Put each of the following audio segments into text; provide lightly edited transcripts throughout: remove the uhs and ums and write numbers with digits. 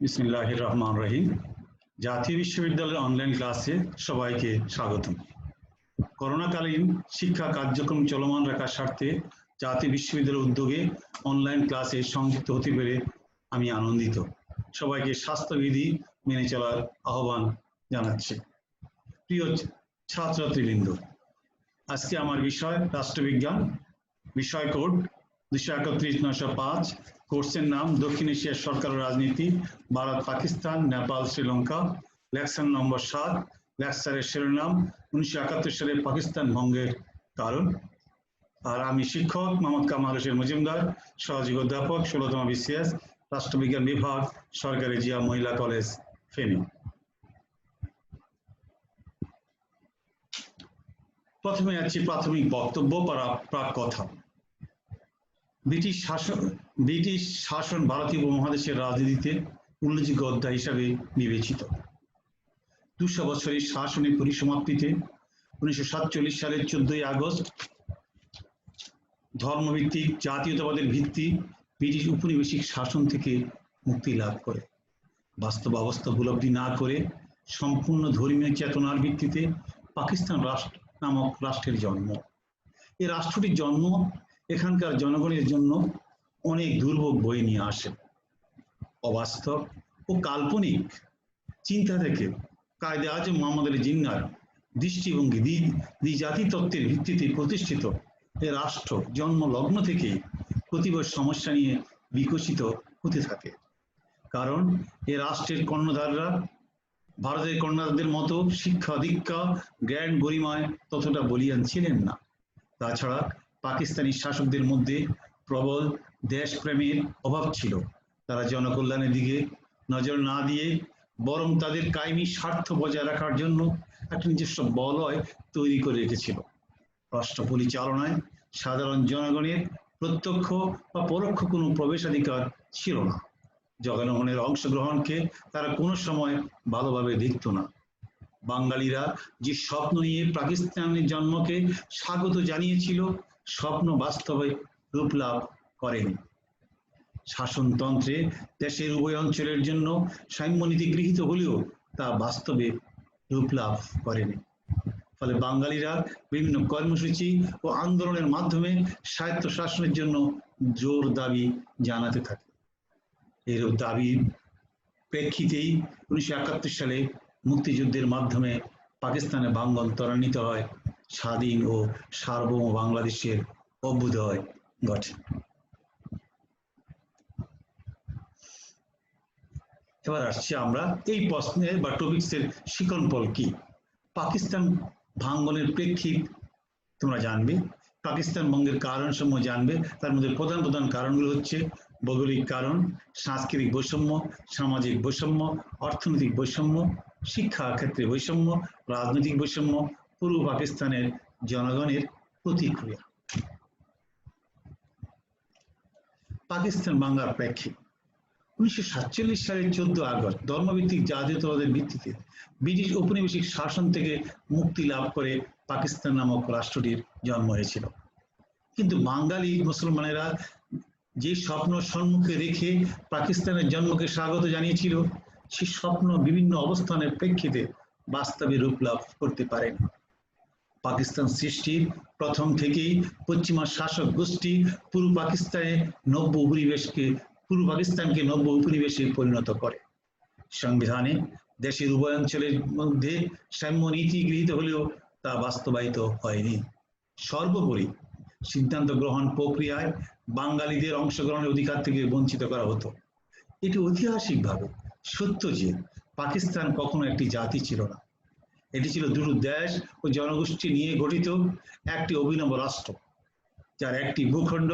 বিসমিল্লাহির রহমান রহিম। জাতীয় বিশ্ববিদ্যালয়ের অনলাইন ক্লাসে সবাইকে স্বাগতম। করোনাকালীন শিক্ষা কার্যক্রম চলমান রাখার স্বার্থে জাতীয় বিশ্ববিদ্যালয়ের উদ্যোগে অনলাইন ক্লাসে সংযুক্ত হতে পেরে আমি আনন্দিত। সবাইকে স্বাস্থ্যবিধি মেনে চলার আহ্বান জানাচ্ছি। প্রিয় ছাত্রছাত্রীবৃন্দ, আজকে আমার বিষয় রাষ্ট্রবিজ্ঞান, বিষয় কোড 231-905, কোর্সের নাম দক্ষিণ এশিয়ার সরকার ও রাজনীতি, ভারত, পাকিস্তান, নেপাল, শ্রীলঙ্কা। Lecture number 7। লেকচারের শিরোনাম 1971 সালে পাকিস্তান ভঙ্গের কারণ। আর আমি শিক্ষক মোহাম্মদ কামাল হোসেন মজুমদার, সহযোগী অধ্যাপক 16তম বিসিএস, রাষ্ট্রবিজ্ঞান বিভাগ, সরকারি জিয়া মহিলা কলেজ, ফেনী। প্রথমে আছি প্রাথমিক বক্তব্য বা প্রাক কথা। ব্রিটিশ শাসন ভারতীয় উপমহাদেশের রাজনীতিতে উল্লেখযোগ্য অধ্যায় হিসাবে বিবেচিত। 200 বছরের শাসনের পরিসমাপ্তিতে 1947 সালের 14ই আগস্ট ধর্মভিত্তিক জাতীয়তাবাদের ভিত্তি ব্রিটিশ উপনিবেশিক শাসন থেকে মুক্তি লাভ করে। বাস্তব অবস্থা উপলব্ধি না করে সম্পূর্ণ ধর্মীয় চেতনার ভিত্তিতে পাকিস্তান রাষ্ট্র নামক রাষ্ট্রের জন্ম। এই রাষ্ট্রটির জন্ম এখানকার জনগণের জন্য অনেক দুর্ভোগ বয়ে নিয়ে আসে। অবাস্তব ও কাল্পনিক চিন্তা থেকে কায়েদে আজম মোহাম্মদ আলী জিন্নাহর দৃষ্টিভঙ্গি দ্বিজাতি তত্ত্বের ভিত্তিতে প্রতিষ্ঠিত এই রাষ্ট্র জন্ম লগ্ন থেকে প্রতিবার সমস্যা নিয়ে বিকশিত হতে থাকে। কারণ এ রাষ্ট্রের কর্ণধাররা ভারতের কর্ণধারদের মতো শিক্ষা দীক্ষা জ্ঞান গরিমায় ততটা বলিয়ান ছিলেন না। তাছাড়া পাকিস্তানি শাসকদের মধ্যে প্রবল দেশপ্রেমের অভাব ছিল। তারা জনকল্যাণের দিকে নজর না দিয়ে বরং তাদের কায়েমি স্বার্থ বজায় রাখার জন্য একটা নিজস্ব বলয় তৈরি করে রেখেছিল। রাষ্ট্র পরিচালনায় সাধারণ জনগণের প্রত্যক্ষ বা পরোক্ষ কোনো প্রবেশাধিকার ছিল না। জনগণের অংশগ্রহণকে তারা কোনো সময় ভালোভাবে দেখত না। বাঙালিরা যে স্বপ্ন নিয়ে পাকিস্তানের জন্মকে স্বাগত জানিয়েছিল, স্বপ্ন বাস্তবে রূপ লাভ করেনি। শাসনতন্ত্রে দেশের উভয় অঞ্চলের জন্য সাম্যনীতি গৃহীত হলেও তা বাস্তবে রূপ লাভ করেনি। ফলে বাঙালিরা বিভিন্ন কর্মসূচি ও আন্দোলনের মাধ্যমে স্বায়ত্ত শাসনের জন্য জোর দাবি জানাতে থাকে। এরূপ দাবির প্রেক্ষিতেই 1971 সালে মুক্তিযুদ্ধের মাধ্যমে পাকিস্তানে ভাঙ্গন ত্বরান্বিত হয়, স্বাধীন ও সার্বভৌম বাংলাদেশের অভ্যুদয় ঘটে। এবার আসছি আমরা এই প্রশ্নের বা টপিক্সের শিকনপল কি। পাকিস্তান ভাঙ্গনের প্রেক্ষিত তোমরা জানবে, পাকিস্তান ভঙ্গের কারণ সমূহ জানবে। তার মধ্যে প্রধান প্রধান কারণগুলো হচ্ছে ভৌগোলিক কারণ, সাংস্কৃতিক বৈষম্য, সামাজিক বৈষম্য, অর্থনৈতিক বৈষম্য, শিক্ষা ক্ষেত্রে বৈষম্য, রাজনৈতিক বৈষম্য, পূর্ব পাকিস্তানের জনগণের প্রতিক্রিয়া। পাকিস্তান ভাঙ্গার প্রেক্ষিত 1947 সালের 14 আগস্ট ধর্মভিত্তিক জাতীয়তাবাদের ভিত্তিতে ব্রিটিশ ঔপনিবেশিক শাসন থেকে মুক্তি লাভ করে পাকিস্তান নামক রাষ্ট্রটির জন্ম হয়েছিল। কিন্তু বাঙালি মুসলমানেরা যে স্বপ্ন সম্মুখে রেখে পাকিস্তানের জন্মকে স্বাগত জানিয়েছিল, সেই স্বপ্ন বিভিন্ন অবস্থানের প্রেক্ষিতে বাস্তবে রূপ লাভ করতে পারেনি। পাকিস্তান সৃষ্টির প্রথম থেকেই পশ্চিমা শাসক গোষ্ঠী পূর্ব পাকিস্তানকে নব্য উপনিবেশে পরিণত করে। সংবিধানে দেশের উভয় অঞ্চলের মধ্যে সাম্য নীতি গৃহীত হলেও তা বাস্তবায়িত হয়নি। সর্বোপরি সিদ্ধান্ত গ্রহণ প্রক্রিয়ায় বাঙালিদের অংশগ্রহণের অধিকার থেকে বঞ্চিত করা হতো। এটি ঐতিহাসিকভাবে সত্য যে পাকিস্তান কখনো একটি জাতি ছিল না। এটি ছিল দুটো দেশ ও জনগোষ্ঠী নিয়ে গঠিত একটি অভিনব রাষ্ট্র, যার একটি ভূখণ্ড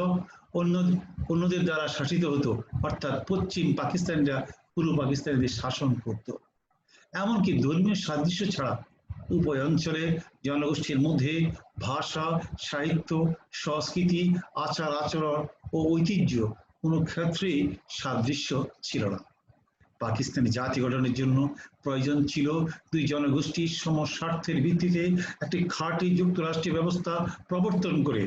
অন্যদের দ্বারা শাসিত হতো, অর্থাৎ পশ্চিম পাকিস্তানিরা পূর্ব পাকিস্তানিদের শাসন করত। এমনকি ধর্মীয় সাদৃশ্য ছাড়া উভয় অঞ্চলের জনগোষ্ঠীর মধ্যে ভাষা, সাহিত্য, সংস্কৃতি, আচার আচরণ ও ঐতিহ্য কোনো ক্ষেত্রেই সাদৃশ্য ছিল না। পাকিস্তানি জাতি গঠনের জন্য প্রয়োজন ছিল দুই জনগোষ্ঠীর সমস্বার্থের ভিত্তিতে একটি খাঁটি যুক্তরাষ্ট্রীয় ব্যবস্থা প্রবর্তন করে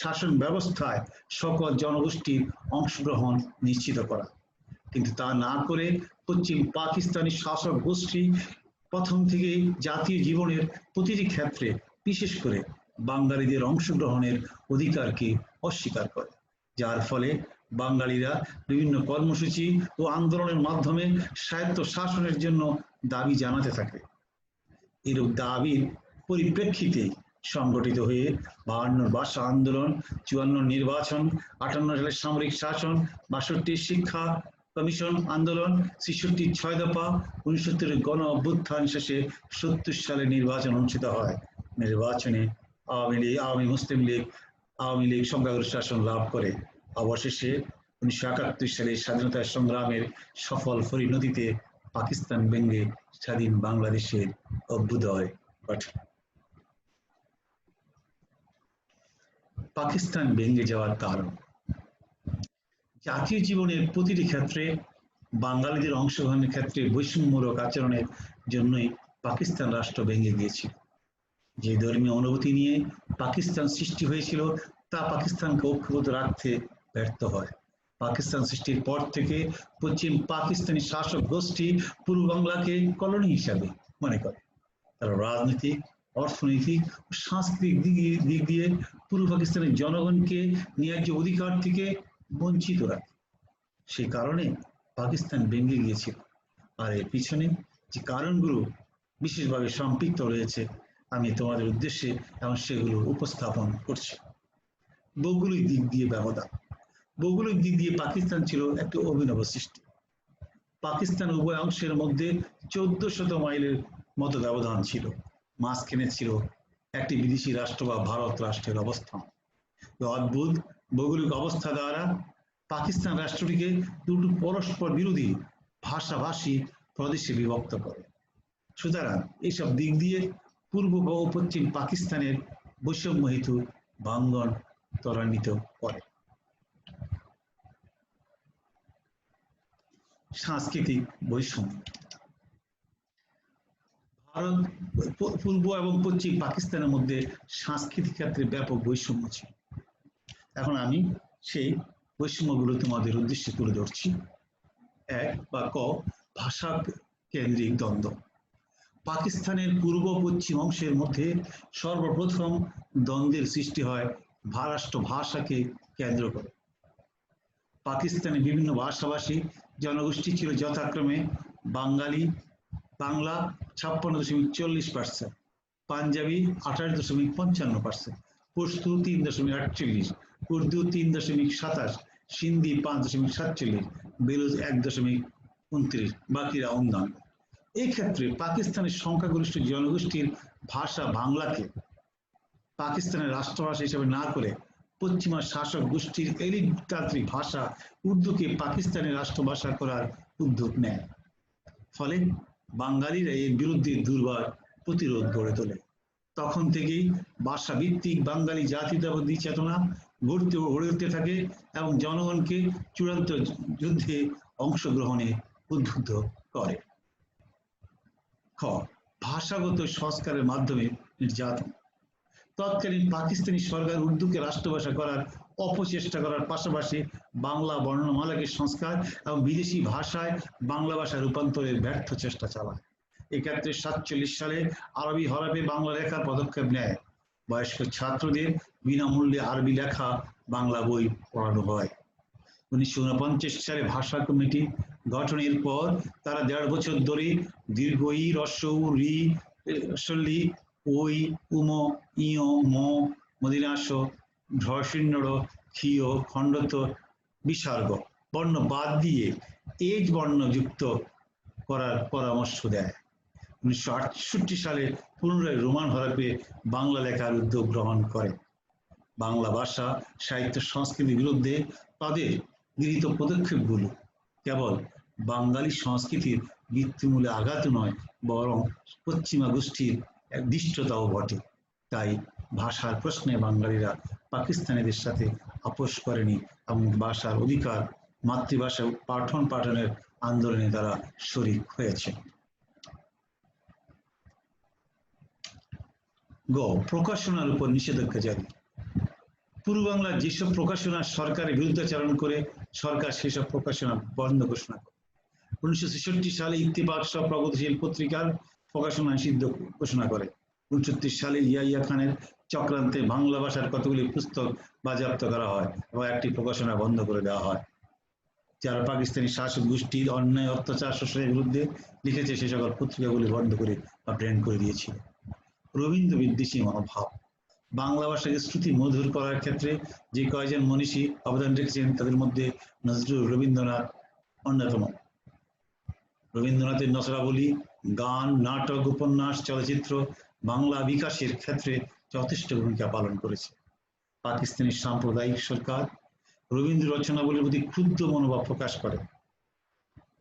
শাসন ব্যবস্থায় সকল জনগোষ্ঠীর অংশগ্রহণ নিশ্চিত করা। কিন্তু তা না করে পশ্চিম পাকিস্তানি শাসক গোষ্ঠী প্রথম থেকেই জাতীয় জীবনের প্রতিটি ক্ষেত্রে বিশেষ করে বাঙালিদের অংশগ্রহণের অধিকারকে অস্বীকার করে, যার ফলে বাঙালিরা বিভিন্ন কর্মসূচি ও আন্দোলনের মাধ্যমে স্বায়ত্ত শাসনের জন্য দাবি জানাতে থাকে। এরূপ দাবির পরিপ্রেক্ষিতে সংগঠিত হয়ে 52 ভাষা আন্দোলন, 54 নির্বাচন, 58 সালে সামরিক শাসন, 62 শিক্ষা কমিশন আন্দোলন, 66 6 দফা, 69 গণ অভ্যুত্থান শেষে 70 সালে নির্বাচন অনুষ্ঠিত হয়। নির্বাচনে আওয়ামী মুসলিম লীগ সংখ্যাগরিষ্ঠ শাসন লাভ করে। অবশেষে 1971 সালে স্বাধীনতা সংগ্রামের সফল পরিণতিতে পাকিস্তান ভেঙে স্বাধীন বাংলাদেশের অভ্যুদয় ঘটে। পাকিস্তান ভেঙে যাওয়ার কারণ, জাতীয় জীবনের প্রতিটি ক্ষেত্রে বাঙালিদের অংশগ্রহণের ক্ষেত্রে বৈষম্যমূলক আচরণের জন্যই পাকিস্তান রাষ্ট্র ভেঙে গিয়েছিল। যে ধর্মীয় অনুভূতি নিয়ে পাকিস্তান সৃষ্টি হয়েছিল তা পাকিস্তানকে ঐক্যবদ্ধ রাখতে ব্যর্থ হয়। পাকিস্তান সৃষ্টির পর থেকে পশ্চিম পাকিস্তানি শাসক গোষ্ঠী পূর্ব বাংলাকে কলোনি হিসাবে মনে করে। তারা রাজনৈতিক, অর্থনৈতিক ও সাংস্কৃতিক দিক দিয়ে পূর্ব পাকিস্তানের জনগণকে ন্যায্য অধিকার থেকে বঞ্চিত রাখে। সেই কারণে পাকিস্তান ভেঙে গিয়েছিল। আর এর পিছনে যে কারণগুলো বিশেষভাবে সম্পৃক্ত রয়েছে আমি তোমাদের উদ্দেশ্যে এখন সেগুলো উপস্থাপন করছি। ভৌগোলিক দিক দিয়ে ব্যবধান, ভৌগোলিক দিক দিয়ে পাকিস্তান ছিল একটি অভিনব সৃষ্টি। পাকিস্তান উভয় অংশের মধ্যে 1400 মাইলের মতো ব্যবধান ছিল। মাঝখানে ছিল একটি বিদেশি রাষ্ট্র বা ভারত রাষ্ট্রের অবস্থান। অদ্ভুত ভৌগোলিক অবস্থা দ্বারা পাকিস্তান রাষ্ট্রটিকে দুটো পরস্পর বিরোধী ভাষাভাষী প্রদেশে বিভক্ত করে। সুতরাং এইসব দিক দিয়ে পূর্ব ও পশ্চিম পাকিস্তানের বৈষম্য হেতু ভাঙ্গন ত্বরান্বিত করে। সাংস্কৃতিক বৈষম্য, ভারত পূর্ব এবং পশ্চিম পাকিস্তানের মধ্যে সাংস্কৃতিক ক্ষেত্রে ব্যাপক বৈষম্য ছিল। এখন আমি সেই বৈষম্যগুলো তোমাদের উদ্দেশ্যে তুলে ধরছি। এক বা ক, ভাষা কেন্দ্রিক দ্বন্দ্ব। পাকিস্তানের পূর্ব পশ্চিম অংশের মধ্যে সর্বপ্রথম দ্বন্দ্বের সৃষ্টি হয় রাষ্ট্র ভাষাকে কেন্দ্র করে। পাকিস্তানে বিভিন্ন ভাষাভাষী জনগোষ্ঠী ছিল যথাক্রমে বাংলা 56.40%, পাঞ্জাবি 28.55%, পশতু 3.48, উর্দু 3.27, সিন্ধি 5.47, বেলুচ 1.29, বাকিরা অন্যান্য। এই ক্ষেত্রে পাকিস্তানের সংখ্যাগরিষ্ঠ জনগোষ্ঠীর ভাষা বাংলাকে পাকিস্তানের রাষ্ট্রভাষা হিসেবে না করে পশ্চিমা শাসক গোষ্ঠীর এলিটতান্ত্রিক ভাষা উর্দুকে পাকিস্তানের রাষ্ট্রভাষা করার উদ্যোগ নেয়। ফলে বাঙালিরা এর বিরুদ্ধে দুর্বার প্রতিরোধ গড়ে তোলে। তখন থেকেই ভাষা ভিত্তিক বাঙালি জাতীয়তাবাদী চেতনা গড়ে উঠতে থাকে এবং জনগণকে চূড়ান্ত যুদ্ধে অংশগ্রহণে উদ্বুদ্ধ করে। খ, ভাষাগত সংস্কারের মাধ্যমে নির্যাতন। তৎকালীন পাকিস্তানি সরকার উর্দুকে রাষ্ট্রভাষা করার অপচেষ্টা করার পাশাপাশি বাংলা বর্ণমালাকে সংস্কার এবং বিদেশি ভাষায় বাংলা ভাষা রূপান্তরের ব্যর্থ চেষ্টা চালায়। এক্ষেত্রে 47 সালে আরবি হরফে বাংলা লেখার পদক্ষেপ নেয়। বয়স্ক ছাত্রদের বিনামূল্যে আরবি লেখা বাংলা বই পড়ানো হয়। 1949 সালে ভাষা কমিটি গঠনের পর তারা 1.5 বছর ধরে দীর্ঘ ই, রস্ব, রি, শল্লি, ওই, উম, ইয়, ম, মদিনাস, ঢ, ক্ষীয়, খণ্ডত, বিসর্গ বর্ণ বাদ দিয়ে এজ বর্ণ যুক্ত করার পরামর্শ দেয়। 1968 সালে পুনরায় রোমান হরফে বাংলা লেখার উদ্যোগ গ্রহণ করে। বাংলা ভাষা সাহিত্য সংস্কৃতির বিরুদ্ধে তাদের গৃহীত পদক্ষেপগুলো কেবল বাঙালি সংস্কৃতির ভিত্তিমূলে আঘাত নয়, বরং পশ্চিমা গোষ্ঠীর এক দৃষ্টতাও বটে। তাই ভাষার প্রশ্নে বাঙালিরা পাকিস্তানিদের সাথে আপোষ করেনি এবং ভাষার অধিকার, মাতৃভাষা পাঠনের আন্দোলনে তারা শরিক হয়েছে। গ, প্রকাশনার উপর নিষেধাজ্ঞা জারি। পূর্ব বাংলার যেসব প্রকাশনা সরকারের বিরুদ্ধাচরণ করে সরকার সেসব প্রকাশনা বন্ধ ঘোষণা করে। 1966 সালে ইত্তেফাক সহ প্রগতিশীল পত্রিকার প্রকাশনা নিষিদ্ধ ঘোষণা করে। 1969 সালে ইয়াহিয়া খানের চক্রান্তে বাংলা ভাষার কতগুলি পুস্তক বাজেয়াপ্ত করা হয় এবং একটি প্রকাশনা বন্ধ করে দেওয়া হয়। যারা পাকিস্তানি শাসক গোষ্ঠীর অন্যায় অত্যাচার শোষণের বিরুদ্ধে লিখেছে সে সকল পত্রিকাগুলি বন্ধ করে বা ব্যান করে দিয়েছিল। রবীন্দ্র বিদ্বেষী মনোভাব। বাংলা ভাষাকে শ্রুতি মধুর করার ক্ষেত্রে যে কয়েকজন মনীষী অবদান রেখেছেন তাদের মধ্যে নজরুল, রবীন্দ্রনাথ অন্যতম। রবীন্দ্রনাথের নসরাবলী, গান, নাটক, উপন্যাস, চলচ্চিত্র বাংলা বিকাশের ক্ষেত্রে যথেষ্ট ভূমিকা পালন করেছে। পাকিস্তানি সাম্প্রদায়িক সরকার রবীন্দ্র রচনাবলীর প্রতি ক্ষুব্ধ মনোভাব প্রকাশ করে।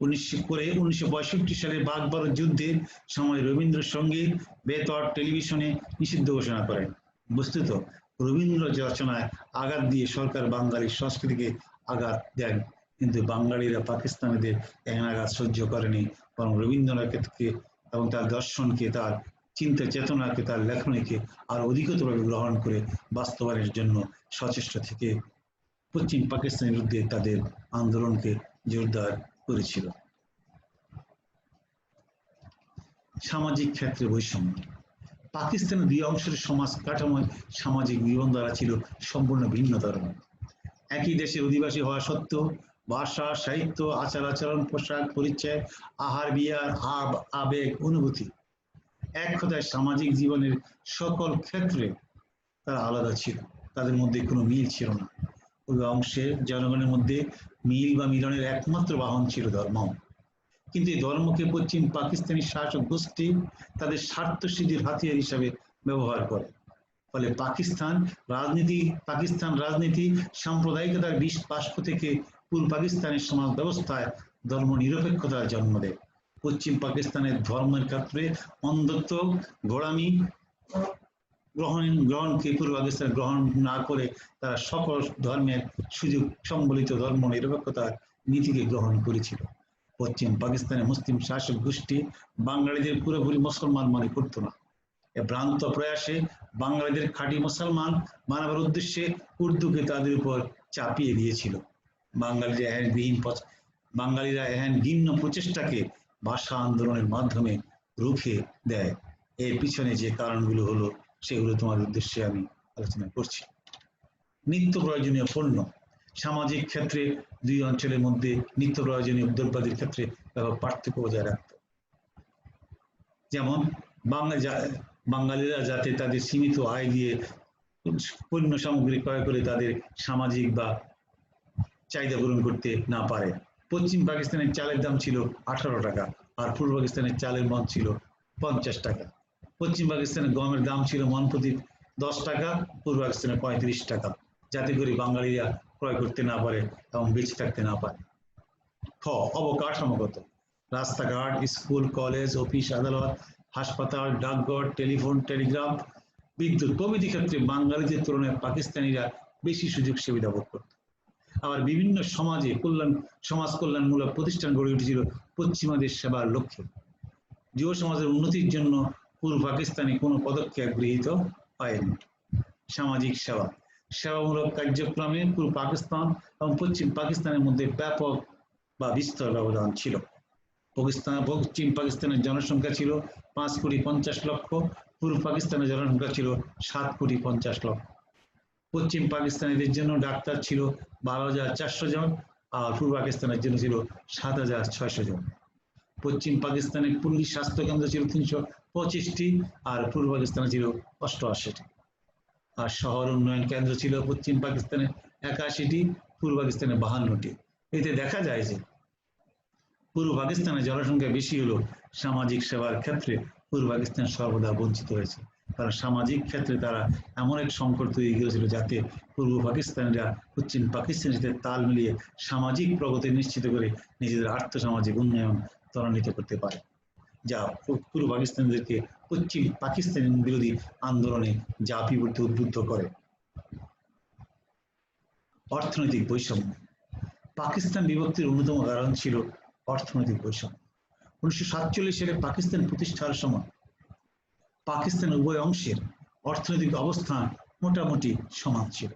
1965 সালে বাগবারত যুদ্ধের সময় রবীন্দ্রসঙ্গীত বেতার টেলিভিশনে নিষিদ্ধ ঘোষণা করেন। বস্তুত রবীন্দ্র রচনায় আঘাত দিয়ে সরকার বাঙালি সংস্কৃতিকে আঘাত দেন, কিন্তু বাঙালিরা পাকিস্তানিদের এমন আঘাত সহ্য করেনি, বরং রবীন্দ্রনাথকে এবং তার দর্শনকে, তার চিন্তা চেতনাকে, তার লেখনীকে আরো অধিকতরভাবে গ্রহণ করে বাস্তবায়নের জন্য সচেষ্ট থেকে পশ্চিম পাকিস্তানের বিরুদ্ধে তাদের আন্দোলনকে জোরদার করেছিল। সামাজিক ক্ষেত্রে বৈষম্য। পাকিস্তানের দুই অংশের সমাজ কাঠামোয় সামাজিক জীবনধারা ছিল সম্পূর্ণ ভিন্ন ধরনের। একই দেশে অধিবাসী হওয়া সত্ত্বেও ভাষা, সাহিত্য, আচার আচরণ, পোশাক, পরিচয়, আহার বিহার, আবেগ, অনুভূতি, এক কথায় সামাজিক জীবনের সকল ক্ষেত্রে তারা আলাদা ছিল। তাদের মধ্যে কোনো মিল ছিল না। ওই অংশের জনগণের মধ্যে মিল বা মিলনের একমাত্র বাহন ছিল ধর্ম। কিন্তু এই ধর্মকে পশ্চিম পাকিস্তানি শাসক গোষ্ঠী তাদের স্বার্থ সিদ্ধির হাতিয়ার হিসাবে ব্যবহার করে। ফলে পাকিস্তান রাজনীতি সাম্প্রদায়িকতার বিষ বাষ্প থেকে পূর্ব পাকিস্তানের সমাজ ব্যবস্থায় ধর্ম নিরপেক্ষতার জন্ম দেয়। পশ্চিম পাকিস্তানের ধর্মের ক্ষেত্রে অন্ধত্ব, গোড়ামি গ্রহণকে পূর্ব পাকিস্তান গ্রহণ না করে তারা সকল ধর্মের সুযোগ সম্বলিত ধর্ম নিরপেক্ষতার নীতিকে গ্রহণ করেছিল। পশ্চিম পাকিস্তানের মুসলিম শাসক গোষ্ঠী বাঙালিদের পুরোপুরি মুসলমান মনে করত না। এ ভ্রান্ত প্রয়াসে বাঙালিদের খাঁটি মুসলমান বানাবার উদ্দেশ্যে উর্দুকে তাদের উপর চাপিয়ে দিয়েছিল। বাঙালিরা এহেন ঘৃণ্য প্রচেষ্টাকে ভাষা আন্দোলনের মাধ্যমে রুখে দেয়। এর পিছনে যে কারণগুলো হলো সেগুলো তোমার উদ্দেশ্যে আমি আলোচনা করছি। নিত্য প্রয়োজনীয় পণ্য। সামাজিক ক্ষেত্রে দুই অঞ্চলের মধ্যে নিত্য প্রয়োজনীয় দ্রব্যাদির ক্ষেত্রে ব্যাপক পার্থক্য বজায় রাখত। যেমন বাঙালিরা যাতে তাদের সীমিত আয় দিয়ে পণ্য সামগ্রী ক্রয় করে তাদের সামাজিক বা চাহিদা পূরণ করতে না পারে। পশ্চিম পাকিস্তানের চালের দাম ছিল 18 টাকা আর পূর্ব পাকিস্তানের চালের মন ছিল 50 টাকা। পশ্চিম পাকিস্তানের গমের দাম ছিল মন প্রতি 10 টাকা, পূর্ব পাকিস্তানের 35 টাকা, যাতে করে বাঙালিরা ক্রয় করতে না পারে এবং বেঁচে থাকতে না পারে। অবকাঠামোগত। রাস্তাঘাট, স্কুল, কলেজ, অফিস, আদালত, হাসপাতাল, ডাকঘর, টেলিফোন, টেলিগ্রাফ, বিদ্যুৎ প্রভৃতি ক্ষেত্রে বাঙালিদের তুলনায় পাকিস্তানিরা বেশি সুযোগ সুবিধা ভোগ করত। আবার বিভিন্ন সমাজ কল্যাণমূলক প্রতিষ্ঠান গড়ে উঠেছিল পশ্চিমাদের সেবার লক্ষ্যে। যুব সমাজের উন্নতির জন্য পূর্ব পাকিস্তানে কোনো পদক্ষেপ গৃহীত হয়নি। সামাজিক সেবামূলক কার্যক্রমে পূর্ব পাকিস্তান এবং পশ্চিম পাকিস্তানের মধ্যে ব্যাপক বা বিস্তর ব্যবধান ছিল। পশ্চিম পাকিস্তানের জনসংখ্যা ছিল 5,50,00,000, পূর্ব পাকিস্তানের জনসংখ্যা ছিল 7,50,00,000। পশ্চিম পাকিস্তানিদের জন্য ডাক্তার ছিল 12,400 জন আর পূর্ব পাকিস্তানের জন্য ছিল 7,600 জন। পশ্চিম পাকিস্তানের পুলিশ স্বাস্থ্য কেন্দ্র ছিল 325টি আর পূর্ব পাকিস্তানে ছিল 88টি। আর শহর উন্নয়ন কেন্দ্র ছিল পশ্চিম পাকিস্তানে 81টি, পূর্ব পাকিস্তানে 52টি। এতে দেখা যায় যে পূর্ব পাকিস্তানের জনসংখ্যা বেশি হলো সামাজিক সেবার ক্ষেত্রে পূর্ব পাকিস্তান সর্বদা বঞ্চিত হয়েছে। কারণ সামাজিক ক্ষেত্রে তারা এমন এক সংকট তৈরি করেছিল যাতে পূর্ব পাকিস্তানিরা পশ্চিম পাকিস্তানের সাথে তাল মিলিয়ে সামাজিক প্রগতি নিশ্চিত করে নিজেদের আর্থসামাজিক উন্নয়ন ত্বরান্বিত করতে পারে, যা পূর্ব পাকিস্তানিদেরকে পশ্চিম পাকিস্তান বিরোধী আন্দোলনে ঝাঁপিয়ে পড়তে উদ্বুদ্ধ করে। অর্থনৈতিক বৈষম্য। পাকিস্তান বিভক্তির অন্যতম কারণ ছিল অর্থনৈতিক বৈষম্য। 1947 সালে পাকিস্তান প্রতিষ্ঠার সময় পাকিস্তান উভয় অংশের অর্থনৈতিক অবস্থান মোটামুটি সমান ছিল।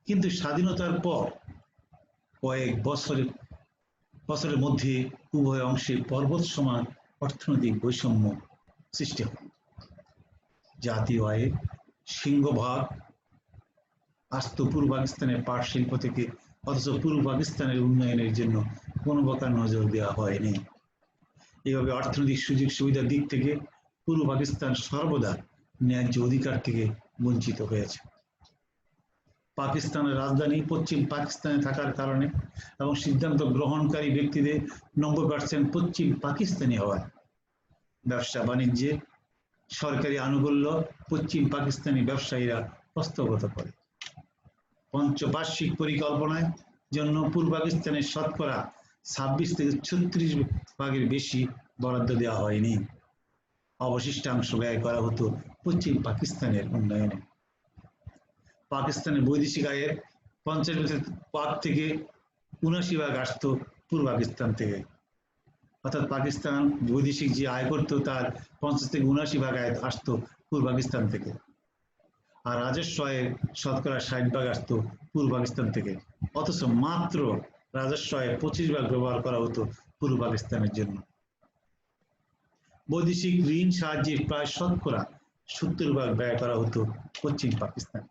কিন্তু স্বাধীনতার পর কয়েক বছরের মধ্যে উভয় অংশে পর্বত সমান অর্থনৈতিক বৈষম্য সৃষ্টি হয়। জাতীয় আয়ের সিংহভাগ আসত পূর্ব পাকিস্তানের পাট শিল্প থেকে, অথচ পূর্ব পাকিস্তানের উন্নয়নের জন্য কোনো প্রকার নজর দেওয়া হয়নি। এভাবে অর্থনৈতিক সুযোগ সুবিধার দিক থেকে পূর্ব পাকিস্তান সর্বদা ন্যায্য অধিকার থেকে বঞ্চিত হয়েছে। পাকিস্তানের রাজধানী পশ্চিম পাকিস্তানে থাকার কারণে এবং সিদ্ধান্ত গ্রহণকারী ব্যক্তিদের 90% পশ্চিম পাকিস্তানি হওয়ায় ব্যবসা বাণিজ্যে সরকারি আনুকূল্য পশ্চিম পাকিস্তানি ব্যবসায়ীরা হস্তগত করে। পঞ্চবার্ষিক পরিকল্পনায় জন্য পূর্ব পাকিস্তানের শতকরা 26 থেকে 36 ভাগের বেশি বরাদ্দ দেওয়া হয়নি। অবশিষ্টাংশ ব্যয় করা হতো পশ্চিম পাকিস্তানের উন্নয়নে। পাকিস্তানের বৈদেশিক আয়ের 50% থেকে 79 ভাগ আসত পূর্ব পাকিস্তান থেকে, অর্থাৎ পাকিস্তান বৈদেশিক যে আয় করতো তার 50 থেকে 79 ভাগ আয় আসতো পূর্ব পাকিস্তান থেকে, আর রাজস্ব আয়ের শতকরা 60 ভাগ আসতো পূর্ব পাকিস্তান থেকে। অথচ মাত্র রাজস্ব আয়ের 25 ভাগ ব্যবহার করা হতো পূর্ব পাকিস্তানের জন্য। বৈদেশিক ঋণ সাহায্যের প্রায় শতকরা 70 ভাগ ব্যয় করা হতো পশ্চিম পাকিস্তান।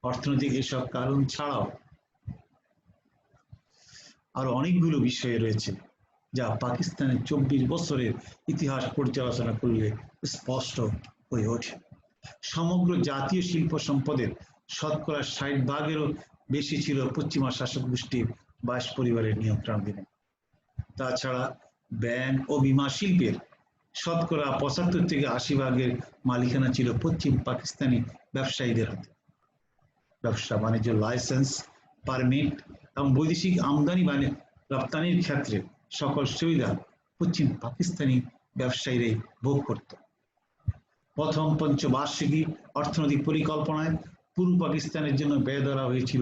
অর্থনৈতিক এসব কারণ ছাড়াও আরো অনেকগুলো বিষয় রয়েছে যা পাকিস্তানের 24 বছরের ইতিহাস পর্যালোচনা করলে স্পষ্ট হয়ে ওঠে। সমগ্র জাতীয় শিল্প সম্পদের শতকরা 60 ভাগেরও বেশি ছিল পশ্চিমা শাসক গোষ্ঠীর 22 পরিবারের নিয়ন্ত্রণাধীনে। তাছাড়া ব্যাংক ও বীমা শিল্পের শতকরা 75 থেকে 80 ভাগের মালিকানা ছিল পশ্চিম পাকিস্তানি ব্যবসায়ীদের হাতে। ব্যবসা বাণিজ্য লাইসেন্স, পারমিট এবং বৈদেশিক আমদানি রপ্তানির ক্ষেত্রে সকল সুবিধা পশ্চিম পাকিস্তানি ব্যবসায়ীরাই ভোগ করত। প্রথম পঞ্চবার্ষিকী অর্থনৈতিক পরিকল্পনায় পূর্ব পাকিস্তানের জন্য ব্যয় ধরা হয়েছিল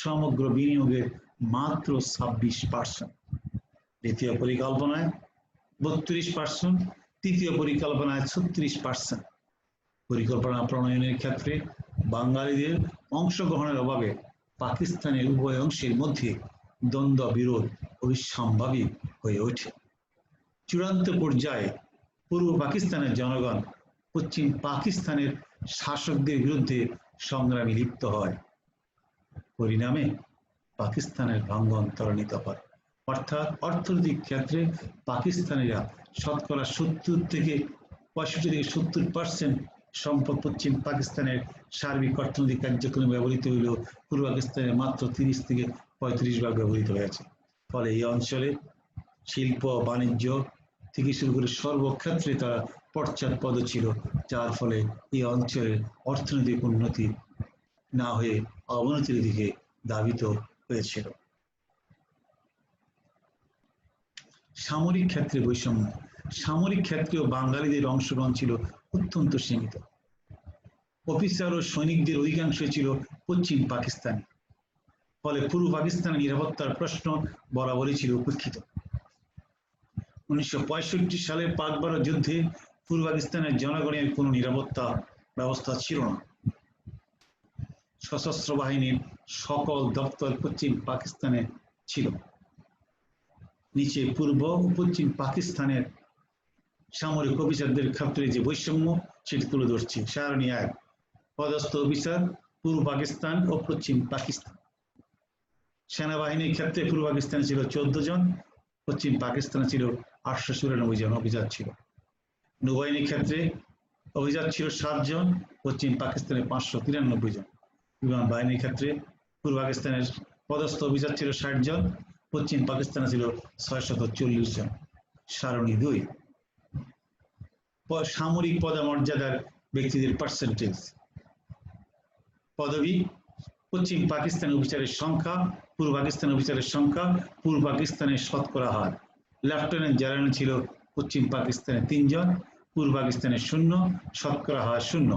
সমগ্র বিনিয়োগের মাত্র 26%, দ্বিতীয় পরিকল্পনায় 32%, তৃতীয় পরিকল্পনায় 36%। পরিকল্পনা প্রণয়নের ক্ষেত্রে বাঙালিদের অংশগ্রহণের অভাবে পাকিস্তানের উভয় অংশের মধ্যে দ্বন্দ্ব বিরোধ অবিসম্ভাবী হয়ে ওঠে। চূড়ান্ত পর্যায়ে পূর্ব পাকিস্তানের জনগণ পশ্চিম পাকিস্তানের শাসকদের বিরুদ্ধে সংগ্রামে লিপ্ত হয়। পরিণামে পাকিস্তানের ভাঙ্গন ত্বরান্বিত হয়, অর্থাৎ অর্থনৈতিক ক্ষেত্রে পাকিস্তানিরা শতকরা 70 থেকে 70% সম্পদ পশ্চিম পাকিস্তানের সার্বিক অর্থনৈতিক কার্যক্রমে ব্যবহৃত হইলেও পূর্ব পাকিস্তানের মাত্র 30 থেকে 35 ভাগ ব্যবহৃত হয়েছে। ফলে এই অঞ্চলে শিল্প বাণিজ্য থেকে শুরু করে সর্বক্ষেত্রে তারা পশ্চাৎপদ ছিল, যার ফলে এই অঞ্চলের অর্থনৈতিক উন্নতি না হয়ে অবনতির দিকে ধাবিত হয়েছিল। সামরিক ক্ষেত্রে বৈষম্য। সামরিক ক্ষেত্রেও বাঙালিদের অংশগ্রহণ ছিল অত্যন্ত সীমিত। অফিসার ও সৈনিকদের অধিকাংশ ছিল পশ্চিম পাকিস্তানি। ফলে পূর্ব পাকিস্তানের নিরাপত্তার প্রশ্ন বরাবরই ছিল উপেক্ষিত। 1965 সালে পাক ভারত যুদ্ধে পূর্ব পাকিস্তানের জনগণের কোনো নিরাপত্তা ব্যবস্থা ছিল না। সশস্ত্র বাহিনীর সকল দপ্তর পশ্চিম পাকিস্তানে ছিল। নিচে পূর্ব ও পশ্চিম পাকিস্তানের সামরিক অফিসারদের ক্ষেত্রে যে বৈষম্য সেটি তুলে ধরছি। সারণী 1, পদস্থ অফিসার পূর্ব পাকিস্তান ও পশ্চিম পাকিস্তান। সেনাবাহিনীর ক্ষেত্রে পূর্ব পাকিস্তানে ছিল 14 জন, পশ্চিম পাকিস্তানে ছিল 894 জন অফিসার ছিল। নৌবাহিনীর ক্ষেত্রে অফিসার ছিল 7 জন, পশ্চিম পাকিস্তানে 593 জন। বিমান বাহিনীর ক্ষেত্রে পূর্ব পাকিস্তানের পদস্থ অফিসার ছিল 60 জন, পশ্চিম পাকিস্তানে ছিল 640 জন। সারণী 2, সামরিক পদমর্যাদার ব্যক্তিদের পার্সেন্টেজ। পদবি: পশ্চিম পাকিস্তান অফিসারের সংখ্যা, পূর্ব পাকিস্তান অফিসারের সংখ্যা, পূর্ব পাকিস্তানের শতকরা হার। লেফটেন্যান্ট জেনারেল ছিল পশ্চিম পাকিস্তানে 3 জন, পূর্ব পাকিস্তানে 0, শতকরা হার 0।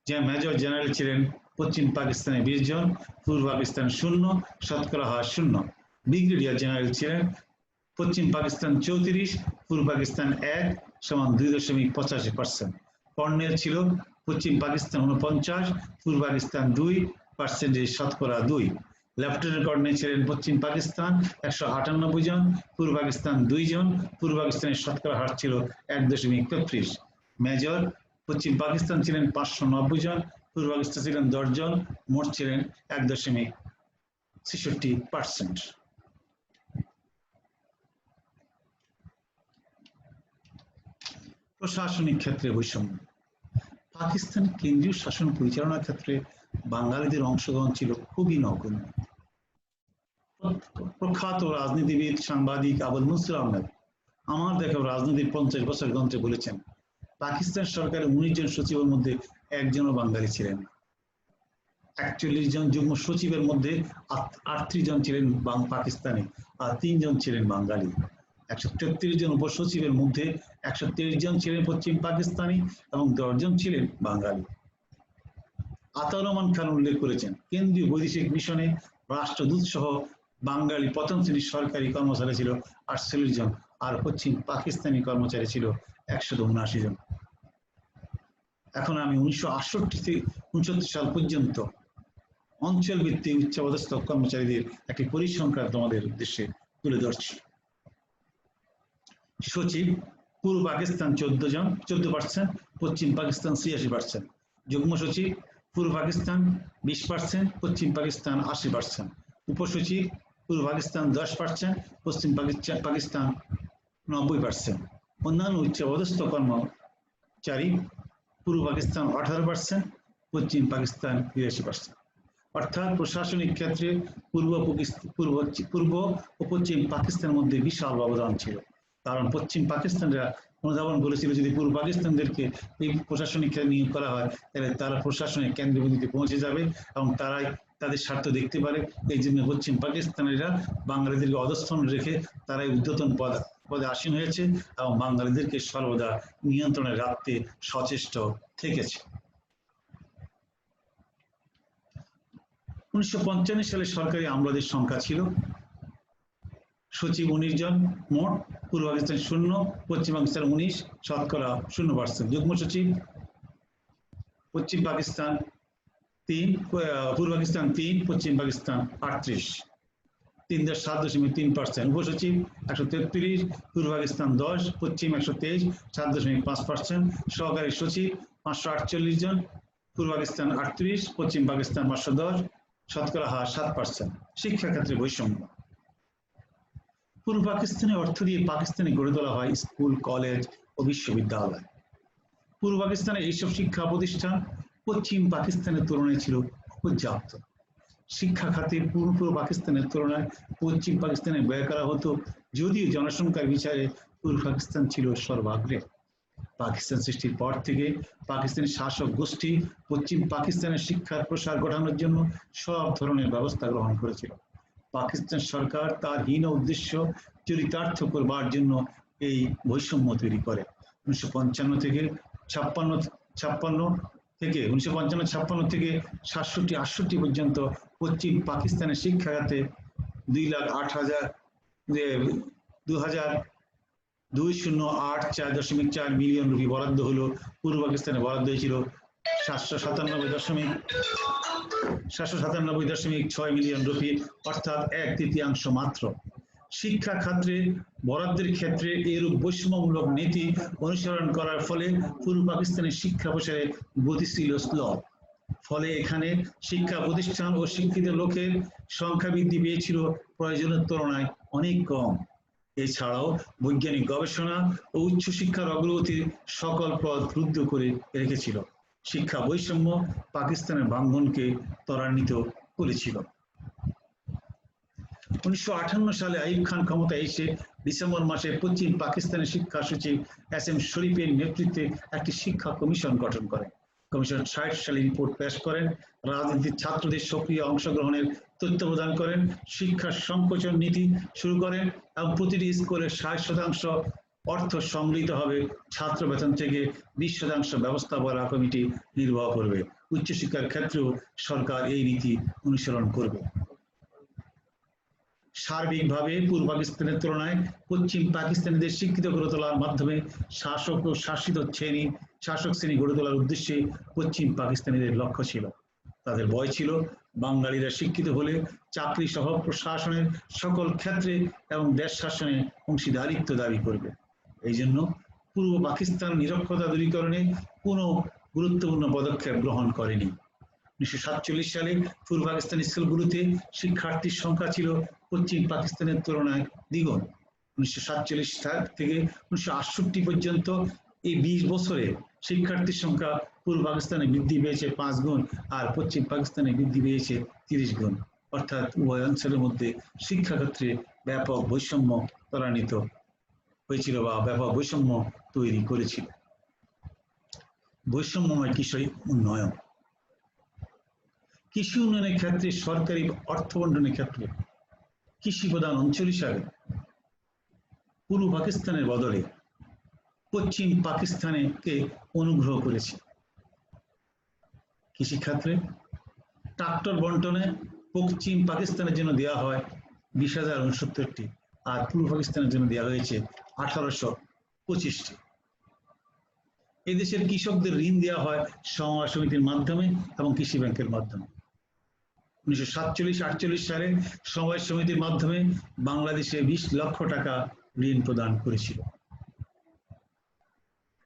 যে মেজর জেনারেল ছিলেন পশ্চিম পাকিস্তানে 20 জন, পূর্ব পাকিস্তান 0, শতকরা হার 0। ব্রিগেডিয়ার জেনারেল ছিলেন পশ্চিম পাকিস্তান 34, পূর্ব পাকিস্তান 1 সমান 2.85%। কর্নেল ছিল পশ্চিম পাকিস্তান 49, পূর্ব পাকিস্তান 2, পার্সেন্টেজ শতকরা 2। লেফটেন্যান্ট কর্নেল ছিলেন পশ্চিম পাকিস্তান 198 জন, পূর্ব পাকিস্তান 2 জন। পূর্ব পাকিস্তানের শতকরা হার ছিল 1.33। মেজর পশ্চিম পাকিস্তান ছিলেন 590 জন, পূর্ব পাকিস্তান ছিলেন 10 জন, মোট ছিলেন 1.66%। প্রশাসনিক ক্ষেত্রে বৈষম্য। পাকিস্তান কেন্দ্রীয় শাসন পরিচালনার ক্ষেত্রে বাঙালিদের অংশগ্রহণ ছিল খুবই নগণ্য। প্রখ্যাত রাজনীতিবিদ সাংবাদিক আবুল নসর আহমেদ আমার দেখা রাজনীতির 50 বছর গ্রন্থে বলেছেন, পাকিস্তান সরকারের 19 জন সচিবের মধ্যে একজনও বাঙালি ছিলেন। 41 জন যুগ্ম সচিবের মধ্যে 38 জন ছিলেন পাকিস্তানি আর 3 জন ছিলেন বাঙালি। 133 জন উপসচিবের মধ্যে 123 জন ছিলেন পশ্চিম পাকিস্তানি এবং 10 জন ছিলেন বাঙালি। আতাউর রহমান খান উল্লেখ করেছেন, কেন্দ্রীয় বৈদেশিক মিশনে রাষ্ট্রদূত সহ বাঙালি প্রথম শ্রেণীর সরকারি কর্মচারী ছিল 48 জন আর পশ্চিম পাকিস্তানি কর্মচারী ছিল 179 জন। এখন আমি 1968 সাল পর্যন্ত অঞ্চল ভিত্তিক উচ্চপদস্থ কর্মচারীদের একটি পরিসংখ্যান তোমাদের উদ্দেশ্যে তুলে ধরছি। সচিব পূর্ব পাকিস্তান 14%, পশ্চিম পাকিস্তান 86%। যুগ্ম সচিব পূর্ব পাকিস্তান 20%, পশ্চিম পাকিস্তান 80%। উপসচিব পূর্ব পাকিস্তান 10%, পশ্চিম পাকিস্তান 90%। অন্যান্য উচ্চপদস্থ কর্মচারী পূর্ব পাকিস্তান 18%, পশ্চিম পাকিস্তান 82%। অর্থাৎ প্রশাসনিক ক্ষেত্রে পূর্ব ও পশ্চিম পাকিস্তানের মধ্যে বিশাল ব্যবধান ছিল। কারণ পশ্চিম পাকিস্তানরা অনুধাবন করেছিল যদি পূর্ব পাকিস্তানদেরকে এই প্রশাসনিক ক্ষেত্রে নিয়োগ করা হয় তাহলে তারা প্রশাসনিক কেন্দ্রবিন্দুতে পৌঁছে যাবে এবং তারাই তাদের স্বার্থ দেখতে পারে। এই জন্য পশ্চিম পাকিস্তানিরা বাঙালিদেরকে অধস্থন রেখে তারাই ঊর্ধ্বতন পদে আসীন হয়েছে এবং বাঙালিদেরকে সর্বদা নিয়ন্ত্রণে রাখতে সচেষ্ট থেকেছে। 1955 সালে সরকারি আমলাদের সংখ্যা ছিল সচিব 19 জন মোট, পূর্ব পাকিস্তান 0, পশ্চিম পাকিস্তান 19, শতকরা 0%। যুগ্ম সচিব পশ্চিম পাকিস্তান 3, পূর্ব পাকিস্তান 3, পশ্চিম পাকিস্তান 38, 7.3%। উপসচিব 133, পূর্ব পাকিস্তান 10, পশ্চিম 123, 7.5%। সহকারী সচিব 548 জন, পূর্ব পাকিস্তান 38, পশ্চিম পাকিস্তান 510, শতকরা হার 7%। শিক্ষাক্ষেত্রে বৈষম্য। পূর্ব পাকিস্তানের অর্থ দিয়ে পাকিস্তানে গড়ে তোলা হয় স্কুল, কলেজ ও বিশ্ববিদ্যালয়। পূর্ব পাকিস্তানের এইসব শিক্ষা প্রতিষ্ঠান পশ্চিম পাকিস্তানের তুলনায় ছিল পর্যাপ্ত। শিক্ষা খাতে পূর্ব পাকিস্তানের তুলনায় পশ্চিম পাকিস্তানে ব্যয় করা হতো, যদিও জনসংখ্যার বিচারে পূর্ব পাকিস্তান ছিল সর্বাগ্রে। পাকিস্তান সৃষ্টির পর থেকে পাকিস্তানি শাসক গোষ্ঠী পশ্চিম পাকিস্তানের শিক্ষার প্রসার ঘটানোর জন্য সব ধরনের ব্যবস্থা গ্রহণ করেছিল। পাকিস্তান সরকার তার হীন উদ্দেশ্য চরিতার্থ করবার জন্য এই বৈষম্য তৈরি করে। 1955 থেকে 67-68 পর্যন্ত পশ্চিম পাকিস্তানের শিক্ষা খাতে 2,08,4.4 মিলিয়ন রুপি বরাদ্দ হলো। পূর্ব পাকিস্তানে বরাদ্দ হয়েছিল 797.6 মিলিয়ন রুপি, অর্থাৎ 1/3 মাত্র। শিক্ষা খাতে বরাদ্দের ক্ষেত্রে এরূপ বৈষম্যমূলক নীতি অনুসরণ করার ফলে পূর্ব পাকিস্তানের শিক্ষা প্রসারে গতি ছিল স্লো। ফলে এখানে শিক্ষা প্রতিষ্ঠান ও শিক্ষিত লোকের সংখ্যা বৃদ্ধি পেয়েছিল প্রয়োজনের তুলনায় অনেক কম। এছাড়াও বৈজ্ঞানিক গবেষণা ও উচ্চশিক্ষার অগ্রগতির সকল পথ রুদ্ধ করে রেখেছিল। শিক্ষা বৈষম্য পাকিস্তানের ভাঙ্গনকে ত্বরান্বিত করেছিল। 1958 সালে আইয়ুব খান ক্ষমতায় এসে ডিসেম্বর মাসে পশ্চিম পাকিস্তানের শিক্ষা সচিব এস.এম. শরীফের নেতৃত্বে একটি শিক্ষা কমিশন গঠন করেন। কমিশন 60 সালে রিপোর্ট পেশ করেন, রাজনীতির ছাত্রদের সক্রিয় অংশগ্রহণের তথ্য প্রদান করেন, শিক্ষার সংকোচন নীতি শুরু করেন এবং প্রতিটি স্কুলে 60% অর্থ সংগৃহীত হবে ছাত্র বেতন থেকে, 20% ব্যবস্থাপনা কমিটি নির্বাহ করবে। উচ্চশিক্ষার ক্ষেত্রেও সরকার এই নীতি অনুসরণ করবে। সার্বিকভাবে পূর্ব পাকিস্তানের তুলনায় পশ্চিম পাকিস্তানিদের শিক্ষিত করে তোলার মাধ্যমে শাসক ও শাসক শ্রেণী গড়ে তোলার উদ্দেশ্যে পশ্চিম পাকিস্তানিদের লক্ষ্য ছিল। তাদের বয় ছিল বাঙালিরা শিক্ষিত হলে চাকরি সহ প্রশাসনের সকল ক্ষেত্রে এবং দেশ শাসনে অংশীদারিত্ব দাবি করবে। এই জন্য পূর্ব পাকিস্তান নিরক্ষরতা দূরীকরণে কোনো গুরুত্বপূর্ণ পদক্ষেপ গ্রহণ করেনি। 1947 সালে পূর্ব পাকিস্তান স্কুলগুলোতে শিক্ষার্থীর সংখ্যা ছিল পশ্চিম পাকিস্তানের তুলনায় দ্বিগুণ। 1947 থেকে 1968 পর্যন্ত এই 20 বছরে শিক্ষার্থীর সংখ্যা পূর্ব পাকিস্তানে বৃদ্ধি পেয়েছে 5 গুণ আর পশ্চিম পাকিস্তানে বৃদ্ধি পেয়েছে 30 গুণ। অর্থাৎ উভয় অঞ্চলের মধ্যে শিক্ষাক্ষেত্রে ব্যাপক বৈষম্য ত্বরান্বিত হয়েছিল বা ব্যাপক বৈষম্য তৈরি করেছিল। বৈষম্যময় কৃষি উন্নয়ন, কৃষি উন্নয়নের ক্ষেত্রে সরকারি অর্থ বন্টনের ক্ষেত্রে কৃষি প্রধান অঞ্চল হিসাবে পূর্ব পাকিস্তানের বদলে পশ্চিম পাকিস্তানকে অনুগ্রহ করেছে। কৃষিক্ষেত্রে ট্রাক্টর বন্টনে পশ্চিম পাকিস্তানের জন্য দেওয়া হয় 20,069টি আর পূর্ব পাকিস্তানের জন্য দেওয়া হয়েছে 1,825টি। এই দেশের কৃষকদের ঋণ দেওয়া হয় সমবায় সমিতির মাধ্যমে এবং কৃষি ব্যাংকের মাধ্যমে। 1947-48 সালে সমবায় সমিতির মাধ্যমে বাংলাদেশে 20 লক্ষ টাকা ঋণ প্রদান করেছিল।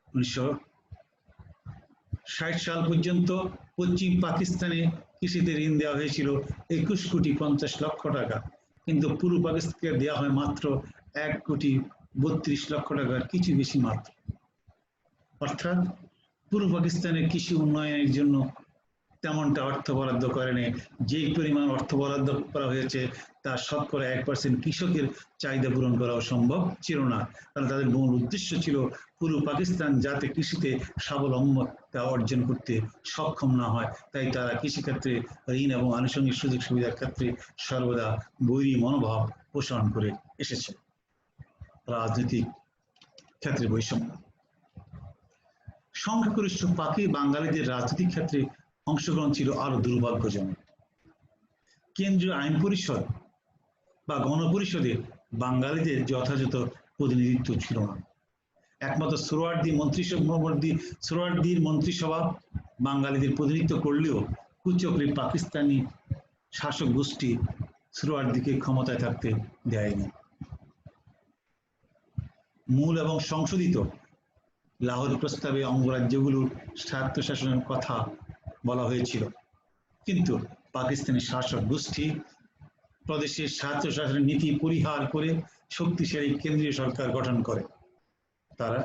1960 সাল পর্যন্ত পশ্চিম পাকিস্তানে কৃষিতে ঋণ দেওয়া হয়েছিল 21,50,00,000 টাকা, কিন্তু পূর্ব পাকিস্তানকে দেওয়া হয় মাত্র 1,32,00,000 টাকার কিছু বেশি মাত্র। অর্থাৎ পূর্ব পাকিস্তানের কৃষি উন্নয়নের জন্য তেমনটা অর্থ বরাদ্দ করেনি। যেই পরিমাণ অর্থ বরাদ্দ করা হয়েছে তার শতকরা 1% কৃষকের চাহিদা পূরণ করাও সম্ভব ছিল না, কারণ তাদের মূল উদ্দেশ্য ছিল পূর্ব পাকিস্তান যাতে কৃষিতে স্বাবলম্বিতা অর্জন করতে সক্ষম না হয়, তাই তারা কৃষিক্ষেত্রে ঋণ এবং আনুষঙ্গিক সুযোগ সুবিধার ক্ষেত্রে সর্বদা বৈরী মনোভাব পোষণ করে এসেছে। রাজনৈতিক ক্ষেত্রে বৈষম্য, সংখ্যাগরিষ্ঠ পাকি বাঙালিদের রাজনৈতিক ক্ষেত্রে অংশগ্রহণ ছিল আরো দুর্ভাগ্যজনক। কেন্দ্রীয় আইন পরিষদ বা গণপরিষদে বাঙালিদের যথাযথ প্রতিনিধিত্ব ছিল না। একমাত্র সোহরাওয়ার্দীর মন্ত্রিসভা বাঙালিদের প্রতিনিধিত্ব করলেও কুচক্রী পাকিস্তানি শাসক গোষ্ঠী সোহরাওয়ার্দীকে ক্ষমতায় থাকতে দেয়নি। মূল এবং সংশোধিত লাহোর প্রস্তাবে অঙ্গরাজ্যগুলোর স্বায়ত্তশাসনের কথা বলা হয়েছিল, কিন্তু পাকিস্তানি শাসক গোষ্ঠী প্রদেশের স্বায়ত্তশাসনের নীতি পরিহার করে শক্তিশালী কেন্দ্রীয় সরকার গঠন করে। তারা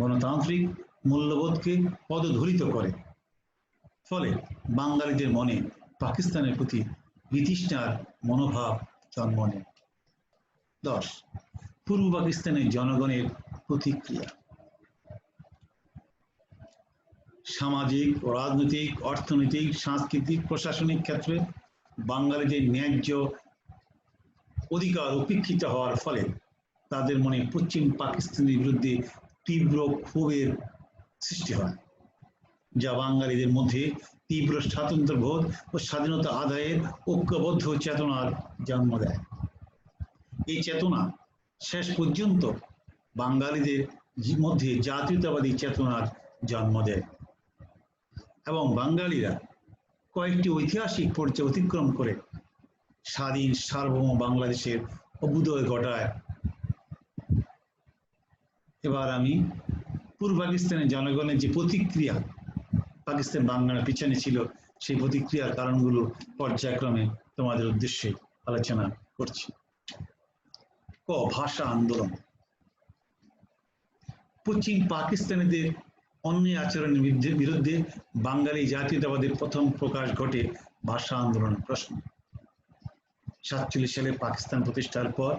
গণতান্ত্রিক মূল্যবোধকে পদধূলিত করে, ফলে বাঙালিদের মনে পাকিস্তানের প্রতি বিতৃষ্ণার মনোভাব জন্ম নেয়। 10. পূর্ব পাকিস্তানের জনগণের প্রতিক্রিয়া। সামাজিক, রাজনৈতিক, অর্থনৈতিক, সাংস্কৃতিক, প্রশাসনিক ক্ষেত্রে বাঙালিদের ন্যায্য অধিকার উপেক্ষিত হওয়ার ফলে তাদের মনে পশ্চিম পাকিস্তানের বিরুদ্ধে তীব্র ক্ষোভের সৃষ্টি হয়, যা বাঙালিদের মধ্যে তীব্র স্বাতন্ত্র্যবোধ ও স্বাধীনতা আদায়ের ঐক্যবদ্ধ চেতনার জন্ম দেয়। এই চেতনা শেষ পর্যন্ত বাঙালিদের মধ্যে জাতীয়তাবাদী চেতনার জন্ম দেয় এবং বাঙালিরা কয়েকটি ঐতিহাসিক পর্যায় অতিক্রম করে স্বাধীন সার্বভৌম বাংলাদেশের অভ্যুদয় ঘটায়। এবার আমি পূর্ব পাকিস্তানের জনগণের যে প্রতিক্রিয়া পাকিস্তান বাংলার পিছনে ছিল সেই প্রতিক্রিয়ার কারণগুলো পর্যায়ক্রমে তোমাদের উদ্দেশ্যে আলোচনা করছি। ক. ভাষা আন্দোলন। পশ্চিম পাকিস্তানিদের অন্যায় আচরণের বিরুদ্ধে বাঙালি জাতীয়তাবাদের প্রথম প্রকাশ ঘটে ভাষা আন্দোলনের প্রশ্ন। 47 সালে পাকিস্তান প্রতিষ্ঠার পর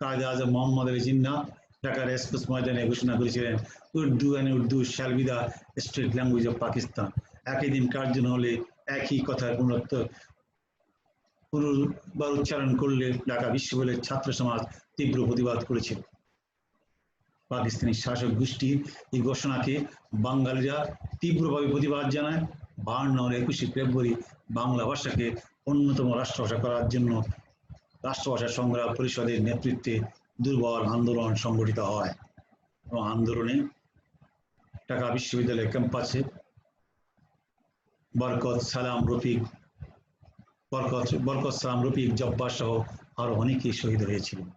কায়েদ আজম মোহাম্মদ আলী জিন্নাহ ঢাকার রেসকোর্স ময়দানে ঘোষণা করেছিলেন, Urdu shall be the state language of Pakistan. একই দিন কার্জন হলে একই কথার পুনর্বার উচ্চারণ করলে ঢাকা বিশ্ববিদ্যালয়ের ছাত্র সমাজ তীব্র প্রতিবাদ করেছিল। পাকিস্তানি শাসক গোষ্ঠীর এই ঘোষণাকে বাঙালিরা তীব্রভাবে প্রতিবাদ জানায়। 52 আর 21 ফেব্রুয়ারি বাংলা ভাষাকে অন্যতম রাষ্ট্রভাষা করার জন্য রাষ্ট্রভাষা সংগ্রাম পরিষদের নেতৃত্বে দুর্বল আন্দোলন সংগঠিত হয় এবং আন্দোলনে ঢাকা বিশ্ববিদ্যালয়ের ক্যাম্পাসে বরকত, সালাম, রফিক বরকত সালাম, রফিক, জব্বার সহ আরো অনেকেই শহীদ হয়েছিলেন।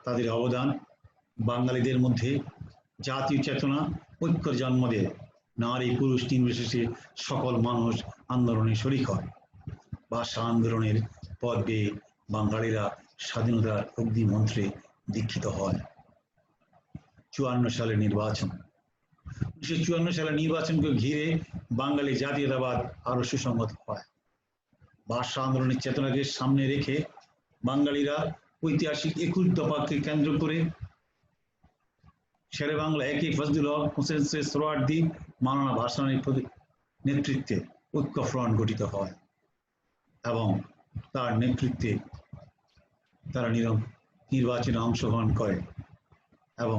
তাদের অবদান বাঙালিদের মধ্যে জাতীয় চেতনা, ঐক্যের জন্ম দেয়। নারী পুরুষ নির্বিশেষে সকল মানুষ আন্দোলনে শরিক হয়। ভাষা আন্দোলনের পথ বেয়ে বাঙালিরা স্বাধীনতার অগ্নিমন্ত্রে দীক্ষিত হয়। 54 সালের নির্বাচন। 1954 সালের নির্বাচনকে ঘিরে বাঙালি জাতীয়তাবাদ আরো সুসংগত হয়। ভাষা আন্দোলনের চেতনাকে সামনে রেখে বাঙালিরা ঐতিহাসিক 21 দফাকে কেন্দ্র করে শেরে বাংলা একে ফজলুল হক, হোসেন শেখ সোহরাওয়ার্দী, মাওলানা ভাসানীর নেতৃত্বে ঐক্য ফ্রন্ট গঠিত হয় এবং তার নেতৃত্বে তারা নির্বাচনে অংশগ্রহণ করে এবং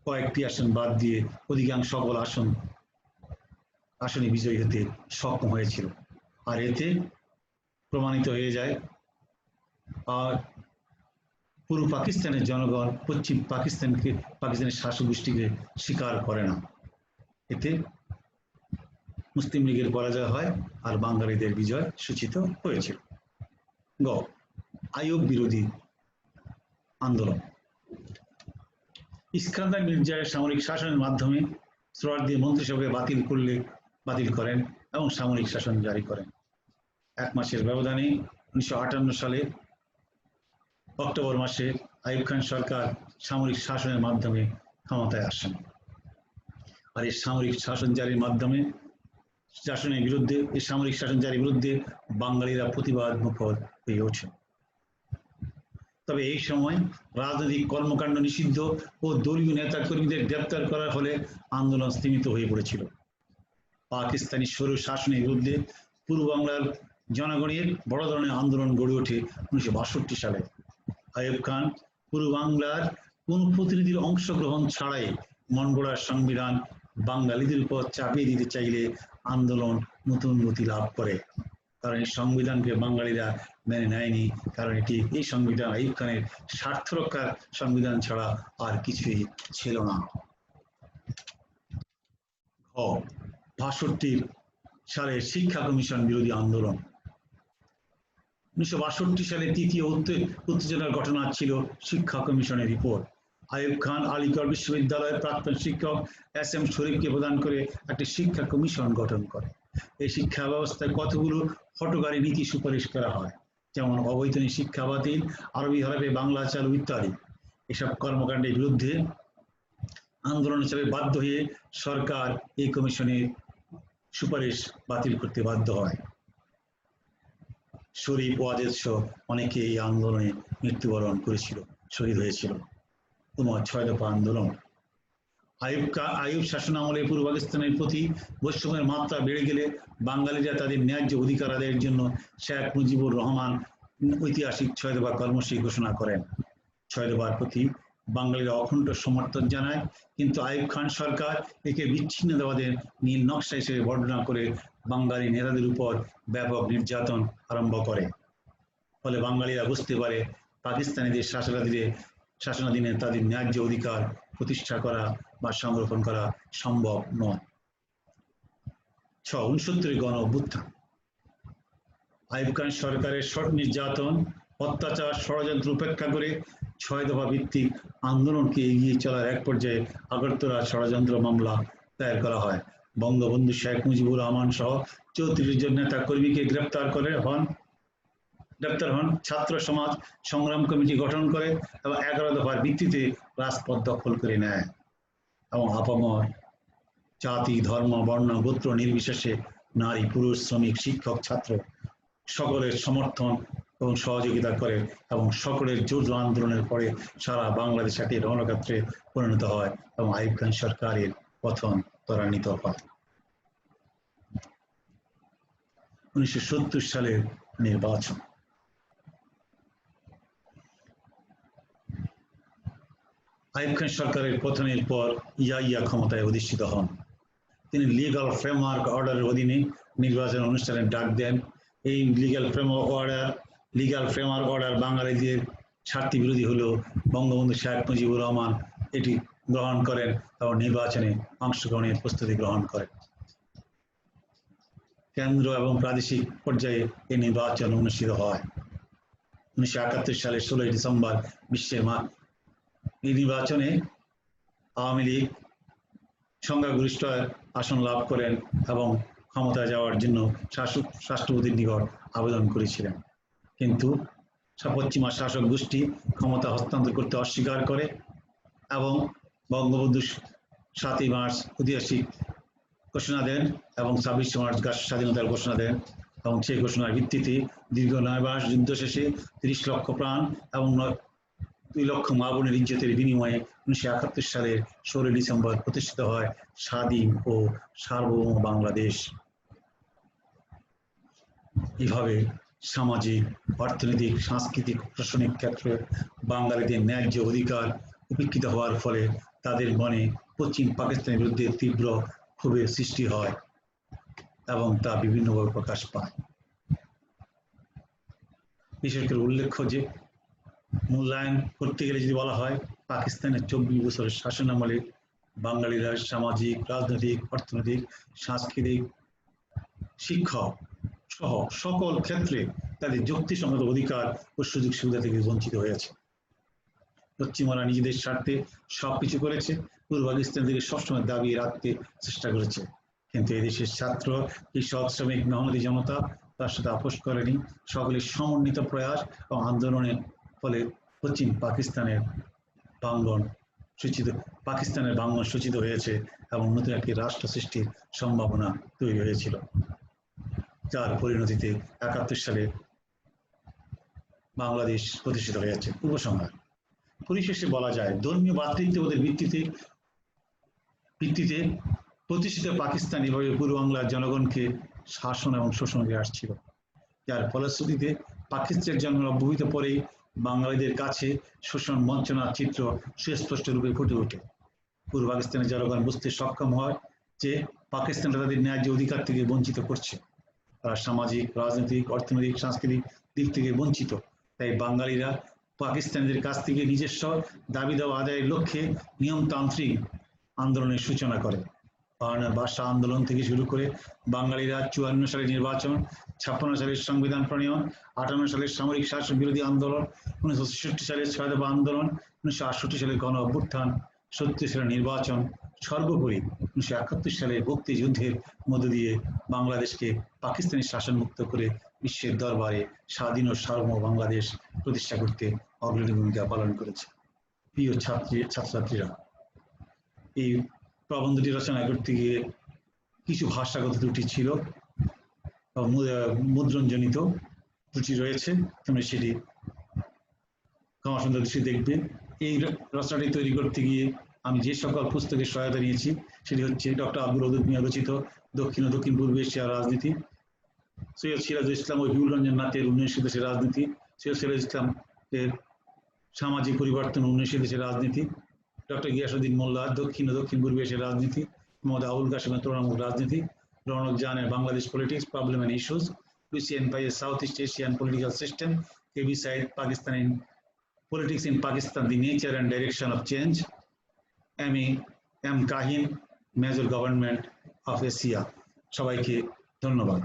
কয়েকটি আসন বাদ দিয়ে অধিকাংশ সকল আসনে বিজয়ী হতে সক্ষম হয়েছিল। আর এতে প্রমাণিত হয়ে যায় আর পূর্ব পাকিস্তানের জনগণ পশ্চিম পাকিস্তানের শাসক গোষ্ঠীকে স্বীকার করে না। এতে মুসলিম লীগের পরাজয় হয় আর বাঙালিদের বিজয় সূচিত হয়েছিল। আইয়ুব বিরোধী আন্দোলন। ইস্কান্দার মির্জার সামরিক শাসনের মাধ্যমে সোহরাওয়ার্দী মন্ত্রিসভাকে বাতিল করেন এবং সামরিক শাসন জারি করেন। 1 মাসের ব্যবধানে 1958 সালে অক্টোবর মাসে আইয়ুব খান সরকার সামরিক শাসনের মাধ্যমে ক্ষমতায় আসেন। আর এই সামরিক শাসন জারির মাধ্যমে সামরিক শাসন জারির বিরুদ্ধে বাঙালিরা প্রতিবাদ মুখর হয়ে ওঠে। তবে এই সময় রাজনৈতিক কর্মকাণ্ড নিষিদ্ধ ও দলীয় নেতা কর্মীদের গ্রেপ্তার করার ফলে আন্দোলন স্তীমিত হয়ে পড়েছিল। পাকিস্তানি স্বৈর শাসনের বিরুদ্ধে পূর্ব বাংলার জনগণের বড় ধরনের আন্দোলন গড়ে ওঠে 1962 সালে। আইয়ুব খান পূর্ব বাংলার কোন প্রতিনিধির অংশগ্রহণ ছাড়াই মন গড়ার সংবিধান বাঙালিদের উপর চাপিয়ে দিতে চাইলে আন্দোলন নতুন গতি লাভ করে। কারণ এই সংবিধানকে বাঙালিরা মেনে নেয়নি, কারণ এই সংবিধান আইয়ুব খানের স্বার্থ রক্ষার সংবিধান ছাড়া আর কিছুই ছিল না। 62 সালে শিক্ষা কমিশন বিরোধী আন্দোলন। 1962 সালে তৃতীয় উত্তেজনার ঘটনা ছিল শিক্ষা কমিশনের রিপোর্ট। আইয়ুব খান আলিগড় বিশ্ববিদ্যালয়ের প্রাক্তন শিক্ষক SM শরীফকে প্রদান করে একটি শিক্ষা কমিশন গঠন করে। এই শিক্ষা ব্যবস্থায় কতগুলো হঠকারী নীতি সুপারিশ করা হয়, যেমন অবৈতনিক শিক্ষা বাতিল, আরবি হরফে বাংলা চালু ইত্যাদি। এসব কর্মকাণ্ডের বিরুদ্ধে আন্দোলন হিসেবে বাধ্য হয়ে সরকার এই কমিশনের সুপারিশ বাতিল করতে বাধ্য হয়। শরীফ ও আজেদ সহ অনেকে এই আন্দোলনে মৃত্যুবরণ করেছিল, শহীদ হয়েছিল। 6 দফা আন্দোলন। আইয়ুব শাসন আমলে পূর্ব পাকিস্তানের প্রতি বৈষম্যের মাত্রা বেড়ে গেলে বাঙালিরা তাদের ন্যায্য অধিকার আদায়ের জন্য শেখ মুজিবুর রহমান ঐতিহাসিক 6 দফা কর্মসূচি ঘোষণা করেন। 6 দফার প্রতি বাঙালিরা অখণ্ড সমর্থন জানায়, কিন্তু আইয়ুব খান সরকার একে বিচ্ছিন্নতাবাদের নীল নকশা হিসেবে বর্ণনা করে বাঙালি নেতাদের উপর ব্যাপক নির্যাতন আরম্ভ করে। ফলে বাঙালিরা বুঝতে পারে পাকিস্তানিদের শাসনাধীনে তাদের ন্যায্য অধিকার প্রতিষ্ঠা করা বা সংরক্ষণ করা সম্ভব নয়। 69 গণ অভ্যুত্থান। আইয়ুব খান সরকারের নির্যাতন, অত্যাচার, ষড়যন্ত্র উপেক্ষা করে 6 দফা ভিত্তিক আন্দোলনকে এগিয়ে চলার এক পর্যায়ে আগরতলা ষড়যন্ত্র মামলা দায়ের করা হয়। বঙ্গবন্ধু শেখ মুজিবুর রহমান সহ 34 জন নেতা কর্মীকে গ্রেপ্তার হন। ছাত্র সমাজ সংগ্রাম কমিটি গঠন করে এবং 11 দফার ভিত্তিতে রাজপথ দখল করে নেয় এবং আপামর জাতি, ধর্ম, বর্ণ, গোত্র নির্বিশেষে নারী, পুরুষ, শ্রমিক, শিক্ষক, ছাত্র সকলের সমর্থন এবং সহযোগিতা করে এবং সকলের জোর আন্দোলনের পরে সারা বাংলাদেশ একটি রণক্ষেত্রে পরিণত হয় এবং আইয়ুব খান সরকারের পতন ত্বরান্বিত হয়। 1970 সালের নির্বাচন। আইয়ুব খান সরকারের পতনের পর ইয়াহিয়া ক্ষমতায় অধিষ্ঠিত হন। তিনি লিগ্যাল ফ্রেমওয়ার্ক অর্ডারের অধীনে নির্বাচন অনুষ্ঠানের ডাক দেন। এই লিগ্যাল ফ্রেমওয়ার্ক অর্ডার বাঙালিদের স্বার্থ বিরোধী হলেও বঙ্গবন্ধু শেখ মুজিবুর রহমান এটি গ্রহণ করেন এবং নির্বাচনে অংশগ্রহণের প্রস্তুতি গ্রহণ করেন। কেন্দ্র এবং প্রাদেশিক পর্যায়ে এই নির্বাচন অনুষ্ঠিত হয়। 1971 সালের 16 ডিসেম্বর বিশ্বের এই নির্বাচনে আওয়ামী লীগ সংখ্যাগরিষ্ঠ আসন লাভ করেন এবং ক্ষমতায় যাওয়ার জন্য রাষ্ট্রপতির নিকট আবেদন করেছিলেন, কিন্তু পশ্চিমা শাসক গোষ্ঠী ক্ষমতা হস্তান্তর করতে অস্বীকার করে এবং বঙ্গবন্ধু 7ই মার্চ ঐতিহাসিক ঘোষণা দেন এবং 26 মার্চ স্বাধীনতার ঘোষণা দেন এবং সেই ঘোষণার ভিত্তিতে দীর্ঘ 9 মাস যুদ্ধ শেষে 30 লক্ষ প্রাণ এবং 2 লক্ষ মা বোনের ইজ্জতের বিনিময়ে 1971 সালের 16 ডিসেম্বর প্রতিষ্ঠিত হয় স্বাধীন ও সার্বভৌম বাংলাদেশ। এভাবে সামাজিক, অর্থনৈতিক, সাংস্কৃতিক, প্রশাসনিক ক্ষেত্রে বাঙালিদের ন্যায্য অধিকার উপেক্ষিত হওয়ার ফলে তাদের মনে পশ্চিম পাকিস্তানের বিরুদ্ধে তীব্র ক্ষোভের সৃষ্টি হয় এবং তা বিভিন্নভাবে প্রকাশ পায়। বিশেষ করে উল্লেখ্য যে মূল্যায়ন করতে গেলে যদি বলা হয়, পাকিস্তানের 24 বছরের শাসনামলে বাঙালিরা সামাজিক, রাজনৈতিক, অর্থনৈতিক, সাংস্কৃতিক, শিক্ষা সহ সকল ক্ষেত্রে তাদের যুক্তিসঙ্গত অধিকার ও সুযোগ সুবিধা থেকে বঞ্চিত হয়েছে। পশ্চিমারা নিজেদের স্বার্থে সবকিছু করেছে, পূর্ব পাকিস্তান থেকে সবসময় দাবি রাখতে চেষ্টা করেছে, কিন্তু এদেশের ছাত্র, কৃষক, শ্রমিক, মেহনতি জনতা তার সাথে আপোষ করেনি। সকলের সমন্বিত প্রয়াস ও আন্দোলনের ফলে পশ্চিম পাকিস্তানের প্রাঙ্গণ সূচিত হয়েছে এবং নতুন একটি রাষ্ট্র সৃষ্টির সম্ভাবনা তৈরি হয়েছিল, যার পরিণতিতে 71 সালে বাংলাদেশ প্রতিষ্ঠিত হয়েছে। উপসংহার: পরিশেষে বলা যায়, ধর্মীয় ভ্রাতৃত্ববোধের ভিত্তিতে প্রতিষ্ঠিত পাকিস্তান এভাবে পূর্ব বাংলার জনগণকে শাসন এবং শোষণ করে আসছিল, যার ফলশ্রুতিতে পাকিস্তানের জন্ম অব্যবহিত পরেই বাঙালিদের কাছে শোষণ বঞ্চনার চিত্র সুস্পষ্ট রূপে ফুটে ওঠে। পূর্ব পাকিস্তানের জনগণ বুঝতে সক্ষম হয় যে পাকিস্তান তাদের ন্যায্য অধিকার থেকে বঞ্চিত করছে, তারা সামাজিক, রাজনৈতিক, অর্থনৈতিক, সাংস্কৃতিক দিক থেকে বঞ্চিত। তাই বাঙালিরা পাকিস্তানিদের কাছ থেকে নিজস্ব দাবি দাওয়া আদায়ের লক্ষ্যে নিয়মতান্ত্রিক আন্দোলনের সূচনা করে। বায়ান্নর ভাষা আন্দোলন থেকে শুরু করে বাঙালিরা 54 সালের নির্বাচন, 56 সালের সংবিধান প্রণয়ন, 58 সালের সামরিক শাসন বিরোধী আন্দোলন, 1966 সালের 6 দফা আন্দোলন, 1968 সালের গণ অভ্যুত্থান, 70 সালের নির্বাচন, সর্বোপরি 1971 সালের মুক্তিযুদ্ধের মধ্য দিয়ে বাংলাদেশকে পাকিস্তানি শাসনমুক্ত করে বিশ্বের দরবারে স্বাধীন ও সার্বভৌম বাংলাদেশ প্রতিষ্ঠা করতে অগ্রণী ভূমিকা পালন করেছে। প্রিয় ছাত্রছাত্রীরা, এই প্রবন্ধটি রচনা করতে গিয়ে কিছু ভাষাগত ত্রুটি ছিল, মুদ্রণজনিত ত্রুটি রয়েছে, তোমরা সেটি ক্ষমাসুন্দর দৃষ্টি দেখবে। এই রচনাটি তৈরি করতে গিয়ে আমি যে সকল পুস্তকের সহায়তা নিয়েছি সেটি হচ্ছে ডক্টর আব্দুল ওদুদ মিয়া রচিত দক্ষিণ ও দক্ষিণ পূর্ব এশিয়ার রাজনীতি, সৈয়দ সিরাজুল ইসলাম ও হিউল রঞ্জন নাথের 19 দেশের রাজনীতি, সৈয়দ সিরাজুল ইসলাম এর সামাজিক পরিবর্তন 19 দেশের রাজনীতি, ডক্টর গিয়াসউদ্দিন মোল্লার দক্ষিণ ও দক্ষিণ পূর্ব এশিয়ার রাজনীতি, মোহাম্মদ আবুল কাসেমের তুলনামূলক রাজনীতি, রৌনক জাহানের Bangladesh politics, problem and issues, Lucian পাইয়ের South East Asian political system, KB Sayeed Pakistani politics in Pakistan, the nature and direction of change, M Kahin, major government of Asia. সবাইকে ধন্যবাদ।